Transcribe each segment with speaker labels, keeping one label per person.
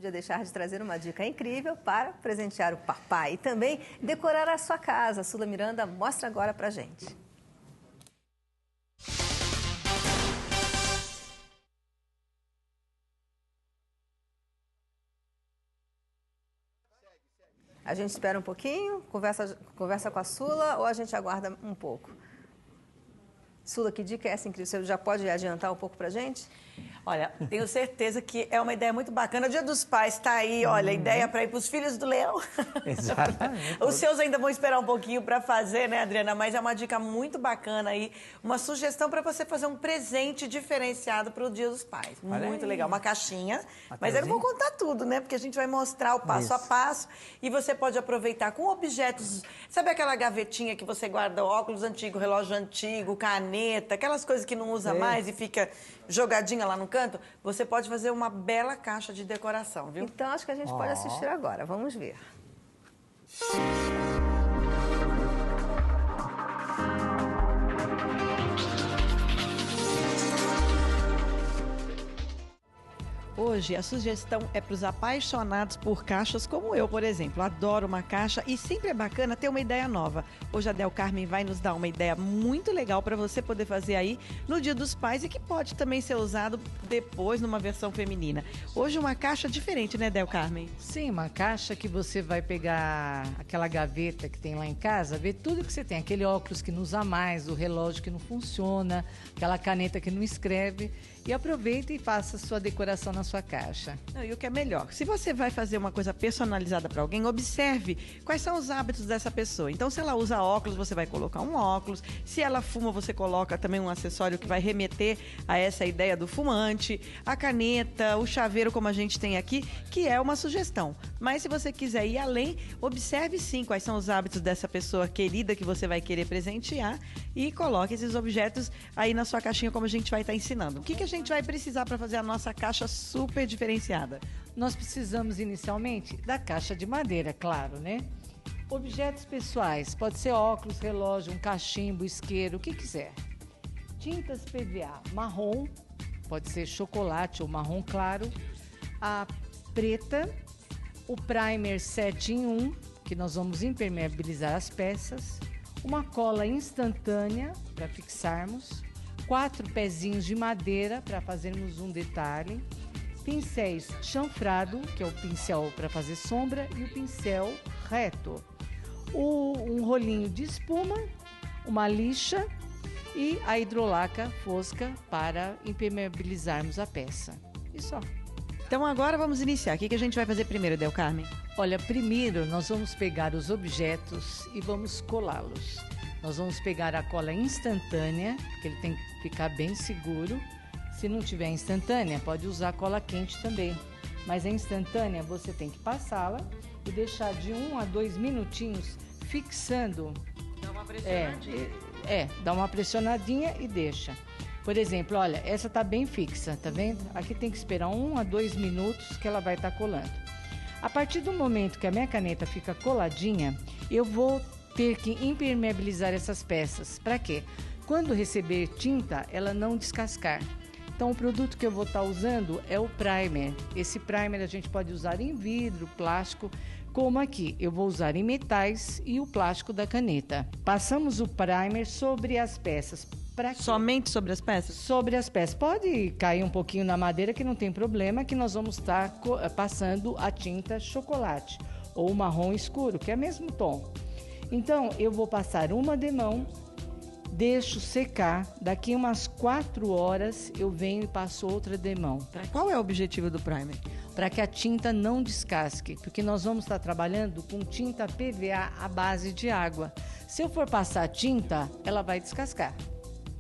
Speaker 1: podia deixar de trazer uma dica incrível para presentear o papai e também decorar a sua casa. A Sula Miranda mostra agora pra gente. A gente espera um pouquinho, conversa com a Sula ou a gente aguarda um pouco? Sula, que dica é essa incrível? Você já pode adiantar um pouco pra gente?
Speaker 2: Olha, tenho certeza que é uma ideia muito bacana. O Dia dos Pais está aí, olha, ideia para ir para os filhos do Leão.
Speaker 3: Exatamente.
Speaker 2: Os seus ainda vão esperar um pouquinho para fazer, né, Adriana? Mas é uma dica muito bacana aí, uma sugestão para você fazer um presente diferenciado para o Dia dos Pais.
Speaker 3: Olha
Speaker 2: Muito
Speaker 3: aí.
Speaker 2: legal, uma caixinha.
Speaker 3: Uma
Speaker 2: Mas eu não vou
Speaker 3: casinha?
Speaker 2: contar tudo, né? Porque a gente vai mostrar o passo a passo e você pode aproveitar com objetos. Sabe aquela gavetinha que você guarda óculos antigo, relógio antigo, caneta, aquelas coisas que não usa mais e fica jogadinha lá no canto? Você pode fazer uma bela caixa de decoração, viu?
Speaker 1: Então, acho que a gente pode assistir agora. Vamos ver.
Speaker 2: Hoje, a sugestão é para os apaixonados por caixas, como eu, por exemplo. Adoro uma caixa e sempre é bacana ter uma ideia nova. Hoje a Del Carmen vai nos dar uma ideia muito legal para você poder fazer aí no Dia dos Pais e que pode também ser usado depois numa versão feminina. Hoje uma caixa diferente, né, Del Carmen?
Speaker 3: Sim, uma caixa que você vai pegar aquela gaveta que tem lá em casa, ver tudo que você tem. Aquele óculos que não usa mais, o relógio que não funciona, aquela caneta que não escreve. E aproveita e faça sua decoração na sua caixa.
Speaker 2: Não, e o que é melhor, se você vai fazer uma coisa personalizada para alguém, observe quais são os hábitos dessa pessoa. Então, se ela usa óculos, você vai colocar um óculos. Se ela fuma, você coloca também um acessório que vai remeter a essa ideia do fumante. A caneta, o chaveiro, como a gente tem aqui, que é uma sugestão. Mas se você quiser ir além, observe sim quais são os hábitos dessa pessoa querida que você vai querer presentear e coloque esses objetos aí na sua caixinha, como a gente vai estar ensinando. O que a gente vai precisar para fazer a nossa caixa super diferenciada?
Speaker 3: Nós precisamos inicialmente da caixa de madeira, claro, né? Objetos pessoais, pode ser óculos, relógio, um cachimbo, isqueiro, o que quiser. Tintas PVA marrom, pode ser chocolate ou marrom claro. A preta, o primer 7 em 1, que nós vamos impermeabilizar as peças. Uma cola instantânea para fixarmos. 4 pezinhos de madeira para fazermos um detalhe. Pincéis chanfrado, que é o pincel para fazer sombra, e o pincel reto. Um rolinho de espuma, uma lixa e a hidrolaca fosca para impermeabilizarmos a peça. E só.
Speaker 2: Então agora vamos iniciar. O que a gente vai fazer primeiro, Del Carmen?
Speaker 3: Olha, primeiro nós vamos pegar os objetos e vamos colá-los. Nós vamos pegar a cola instantânea, porque ele tem que ficar bem seguro. Se não tiver instantânea, pode usar cola quente também. Mas a instantânea você tem que passá-la e deixar de 1 a 2 minutinhos fixando.
Speaker 2: Dá uma pressionadinha.
Speaker 3: Dá uma pressionadinha e deixa. Por exemplo, olha, essa tá bem fixa, tá vendo? Aqui tem que esperar 1 a 2 minutos que ela vai estar colando. A partir do momento que a minha caneta fica coladinha, eu vou ter que impermeabilizar essas peças. Para quê? Quando receber tinta, ela não descascar. Então, o produto que eu vou estar usando é o primer. Esse primer a gente pode usar em vidro, plástico, como aqui. Eu vou usar em metais e o plástico da caneta. Passamos o primer sobre as peças.
Speaker 2: Somente sobre as peças?
Speaker 3: Sobre as peças. Pode cair um pouquinho na madeira, que não tem problema, que nós vamos estar passando a tinta chocolate ou marrom escuro, que é o mesmo tom. Então, eu vou passar uma demão, deixo secar, daqui umas 4 horas eu venho e passo outra demão.
Speaker 2: Qual é o objetivo do primer?
Speaker 3: Para que a tinta não descasque, porque nós vamos estar trabalhando com tinta PVA à base de água. Se eu for passar tinta, ela vai descascar.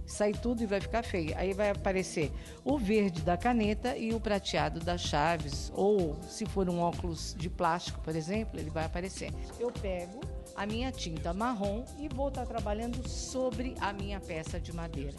Speaker 3: Sai tudo e vai ficar feio. Aí vai aparecer o verde da caneta e o prateado das chaves. Ou, se for um óculos de plástico, por exemplo, ele vai aparecer. Eu pego a minha tinta marrom e vou estar trabalhando sobre a minha peça de madeira.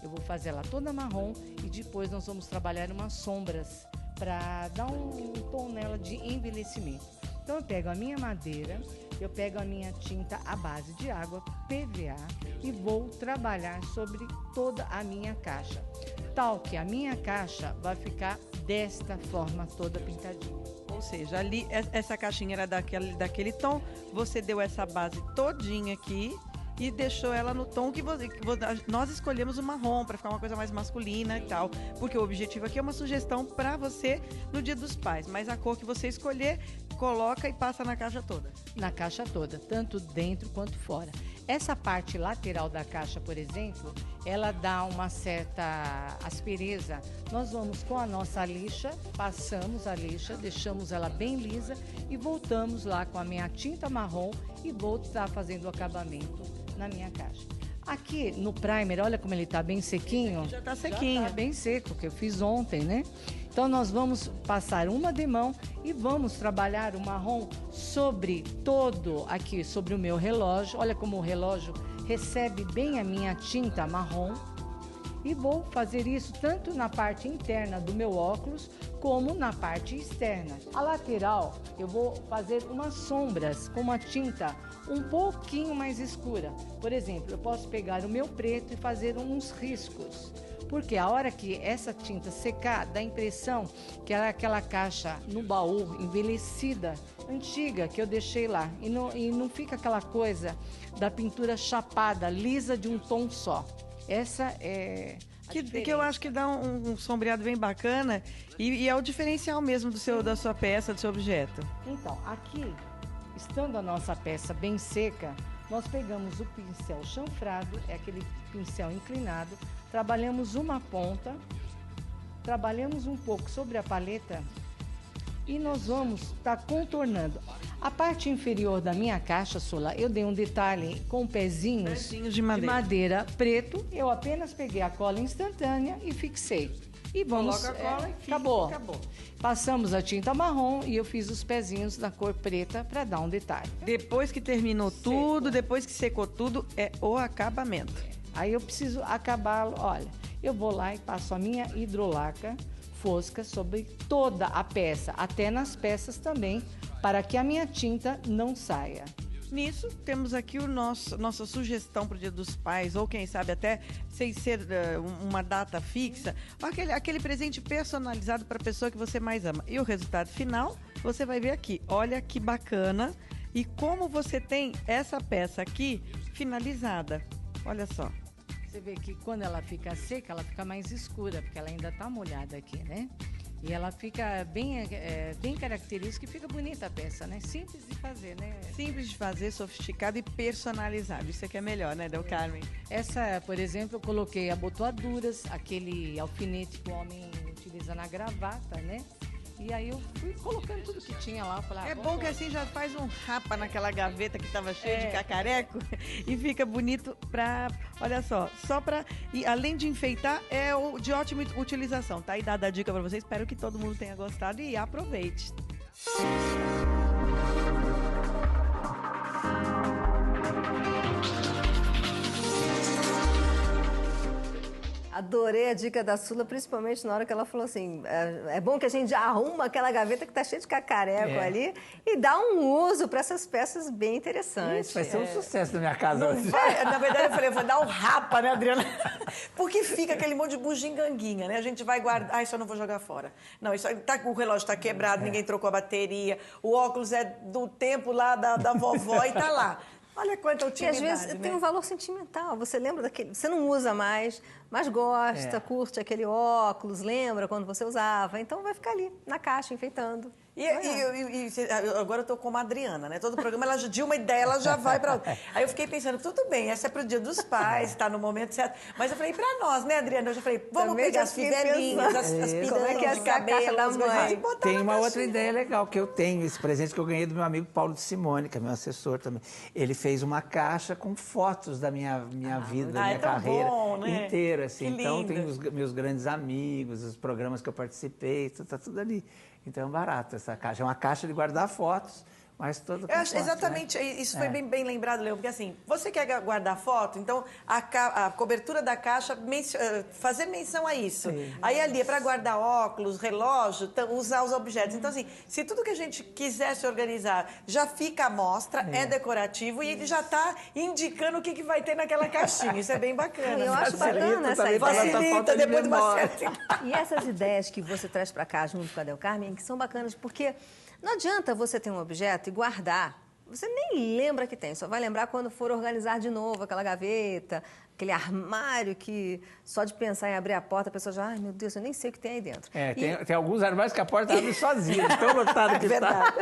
Speaker 3: Eu vou fazer ela toda marrom e depois nós vamos trabalhar umas sombras para dar um tom nela de envelhecimento. Então eu pego a minha madeira, eu pego a minha tinta à base de água, PVA, e vou trabalhar sobre toda a minha caixa. Tal que a minha caixa vai ficar desta forma toda pintadinha.
Speaker 2: seja, ali essa caixinha era daquele tom, você deu essa base todinha aqui e deixou ela no tom que nós escolhemos o marrom para ficar uma coisa mais masculina e tal, porque o objetivo aqui é uma sugestão para você no Dia dos Pais, mas a cor que você escolher, coloca e passa na caixa toda.
Speaker 3: Na caixa toda, tanto dentro quanto fora. Essa parte lateral da caixa, por exemplo, ela dá uma certa aspereza. Nós vamos com a nossa lixa, passamos a lixa, deixamos ela bem lisa e voltamos lá com a minha tinta marrom e vou estar fazendo o acabamento na minha caixa. Aqui no primer, olha como ele está bem sequinho.
Speaker 2: Já está sequinho.
Speaker 3: Já tá bem seco, que eu fiz ontem, né? Então nós vamos passar uma demão e vamos trabalhar o marrom sobre todo aqui, sobre o meu relógio. Olha como o relógio recebe bem a minha tinta marrom. E vou fazer isso tanto na parte interna do meu óculos, como na parte externa. A lateral, eu vou fazer umas sombras com uma tinta um pouquinho mais escura. Por exemplo, eu posso pegar o meu preto e fazer uns riscos. Porque a hora que essa tinta secar, dá a impressão que era aquela caixa no baú, envelhecida, antiga, que eu deixei lá. E não fica aquela coisa da pintura chapada, lisa de um tom só. Essa é
Speaker 2: que eu acho que dá um sombreado bem bacana e é o diferencial mesmo da sua peça, do seu objeto.
Speaker 3: Então, aqui, estando a nossa peça bem seca, nós pegamos o pincel chanfrado, é aquele pincel inclinado, trabalhamos uma ponta, trabalhamos um pouco sobre a paleta e nós vamos estar contornando. A parte inferior da minha caixa, Sula, eu dei um detalhe com pezinhos
Speaker 2: de madeira
Speaker 3: preto. Eu apenas peguei a cola instantânea e fixei. E vamos.
Speaker 2: Coloca a cola e fica,
Speaker 3: acabou. Passamos a tinta marrom e eu fiz os pezinhos da cor preta para dar um detalhe.
Speaker 2: Depois que terminou tudo, depois que secou tudo, é o acabamento.
Speaker 3: Aí eu preciso acabá-lo. Olha, eu vou lá e passo a minha hidrolaca fosca sobre toda a peça, até nas peças também, para que a minha tinta não saia.
Speaker 2: Nisso, temos aqui nossa sugestão para o Dia dos Pais, ou quem sabe até sem ser uma data fixa, aquele presente personalizado para a pessoa que você mais ama. E o resultado final, você vai ver aqui. Olha que bacana e como você tem essa peça aqui finalizada. Olha só.
Speaker 3: Você vê que quando ela fica seca, ela fica mais escura, porque ela ainda está molhada aqui, né? E ela fica bem característica e fica bonita a peça, né? Simples de fazer, né?
Speaker 2: Simples de fazer, sofisticado e personalizado. Isso aqui é melhor, né, Del Carmen?
Speaker 3: Essa, por exemplo, eu coloquei abotoaduras, aquele alfinete que o homem utiliza na gravata, né? E aí eu fui colocando tudo que tinha lá. Falei,
Speaker 2: é bom que assim já faz um rapa naquela gaveta que estava cheia de cacareco e fica bonito pra... Olha só pra... E além de enfeitar, é de ótima utilização. Tá aí dada a dica para vocês. Espero que todo mundo tenha gostado e aproveite.
Speaker 1: Adorei a dica da Sula, principalmente na hora que ela falou assim, é bom que a gente arruma aquela gaveta que está cheia de cacareco ali e dá um uso para essas peças bem interessantes.
Speaker 4: Isso vai ser um sucesso na minha casa hoje.
Speaker 5: Na verdade, eu falei, vou dar um rapa, né, Adriana? Porque fica aquele monte de bugiganguinha, né? A gente vai guardar, isso eu não vou jogar fora. Não, isso o relógio está quebrado, ninguém trocou a bateria, o óculos é do tempo lá da vovó e tá lá. Olha quanta utilidade,
Speaker 1: e às vezes tem um valor sentimental. Você lembra daquele... Você não usa mais, mas gosta, curte aquele óculos, lembra quando você usava. Então vai ficar ali, na caixa, enfeitando.
Speaker 5: E agora eu tô como a Adriana, né? Todo programa, ela de uma ideia, ela já vai para outra. Aí eu fiquei pensando, tudo bem, essa é pro Dia dos Pais, tá no momento certo. Mas eu falei, para nós, né, Adriana? Eu já falei, vamos
Speaker 1: também
Speaker 5: pegar as fivelinhas, as piranhas de cabelo,
Speaker 1: da mãe.
Speaker 4: Tem uma outra ideia legal que eu tenho, esse presente que eu ganhei do meu amigo Paulo de Simone, que é meu assessor também. Ele fez uma caixa com fotos da minha vida, da minha carreira inteira, assim. Então tem os meus grandes amigos, os programas que eu participei, tá tudo ali. Então é barato essa caixa. É uma caixa de guardar fotos, mas toda com foto,
Speaker 5: exatamente, né? Isso foi bem lembrado, Leão, porque assim, você quer guardar foto, então a cobertura da caixa, fazer menção a isso. Sim. Aí ali é para guardar óculos, relógio, usar os objetos. Então assim, se tudo que a gente quiser se organizar já fica à mostra, é decorativo e ele já está indicando o que vai ter naquela caixinha. Isso é bem bacana.
Speaker 1: Eu acho bacana essa ideia.
Speaker 5: Facilita depois de uma certa...
Speaker 1: E essas ideias que você traz para cá junto com a Del Carmen, que são bacanas, porque Não adianta você ter um objeto e guardar. Você nem lembra que tem, só vai lembrar quando for organizar de novo aquela gaveta, aquele armário que só de pensar em abrir a porta a pessoa já, ai meu Deus, eu nem sei o que tem aí dentro.
Speaker 4: Tem alguns armários que a porta abre sozinha, de tão lotado que está.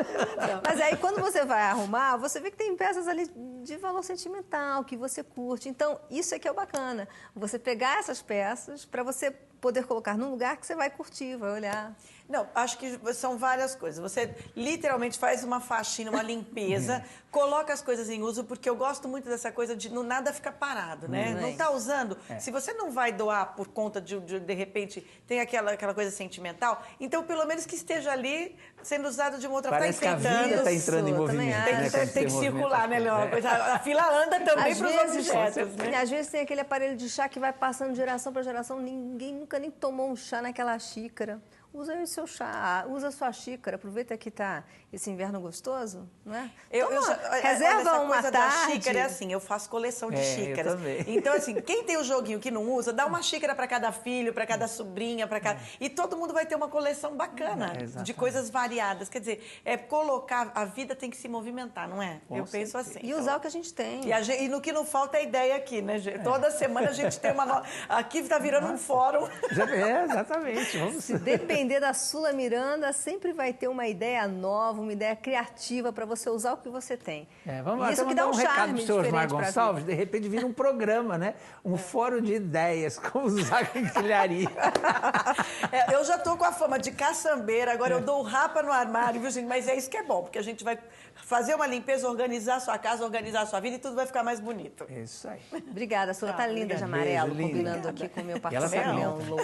Speaker 1: Mas aí quando você vai arrumar, você vê que tem peças ali de valor sentimental, que você curte. Então, isso é que é o bacana. Você pegar essas peças para você poder colocar num lugar que você vai curtir, vai olhar.
Speaker 5: Não, acho que são várias coisas. Você literalmente faz uma faxina, uma limpeza, coloca as coisas em uso, porque eu gosto muito dessa coisa de não nada ficar parado, né? Não está usando. Se você não vai doar por conta de repente, tem aquela coisa sentimental, então pelo menos que esteja ali sendo usado de uma outra forma.
Speaker 4: Parece que a vida está entrando em movimento.
Speaker 5: Tem que circular, né, Leão? A fila anda também para os objetos, né?
Speaker 1: Às vezes tem aquele aparelho de chá que vai passando de geração para geração, ninguém nunca nem tomou um chá naquela xícara. Usa aí o seu chá, usa a sua xícara, aproveita que está esse inverno gostoso, não é? Reserva uma
Speaker 5: coisa
Speaker 1: tarde.
Speaker 5: da xícara é assim, eu faço coleção de xícaras.
Speaker 4: Eu também.
Speaker 5: Então, assim, quem tem o joguinho que não usa, dá uma xícara para cada filho, para cada sobrinha, para cada... E todo mundo vai ter uma coleção bacana de coisas variadas. Quer dizer, colocar... A vida tem que se movimentar, não é? Eu penso assim.
Speaker 1: E usar o que a gente tem.
Speaker 5: E no que não falta é ideia aqui, né, gente? Toda semana a gente tem uma... Aqui está virando um fórum.
Speaker 4: Exatamente. Vamos...
Speaker 1: Se depender da Sula Miranda, sempre vai ter uma ideia nova, uma ideia criativa para você usar o que você tem.
Speaker 4: Vamos lá,
Speaker 1: isso que dá um
Speaker 4: recado
Speaker 1: charme
Speaker 4: para o senhor Osmar
Speaker 1: diferente
Speaker 4: Gonçalves, de repente vira um programa, né? Um fórum de ideias, como usar a quinquilharia.
Speaker 5: Eu já estou com a fama de caçambeira, agora eu dou o rapa no armário, viu, gente? Mas é isso que é bom, porque a gente vai fazer uma limpeza, organizar a sua casa, organizar a sua vida e tudo vai ficar mais bonito.
Speaker 4: É isso aí.
Speaker 1: Obrigada, Sula. Tá linda de amarelo, combinando aqui com o meu parceiro Leão Lobo.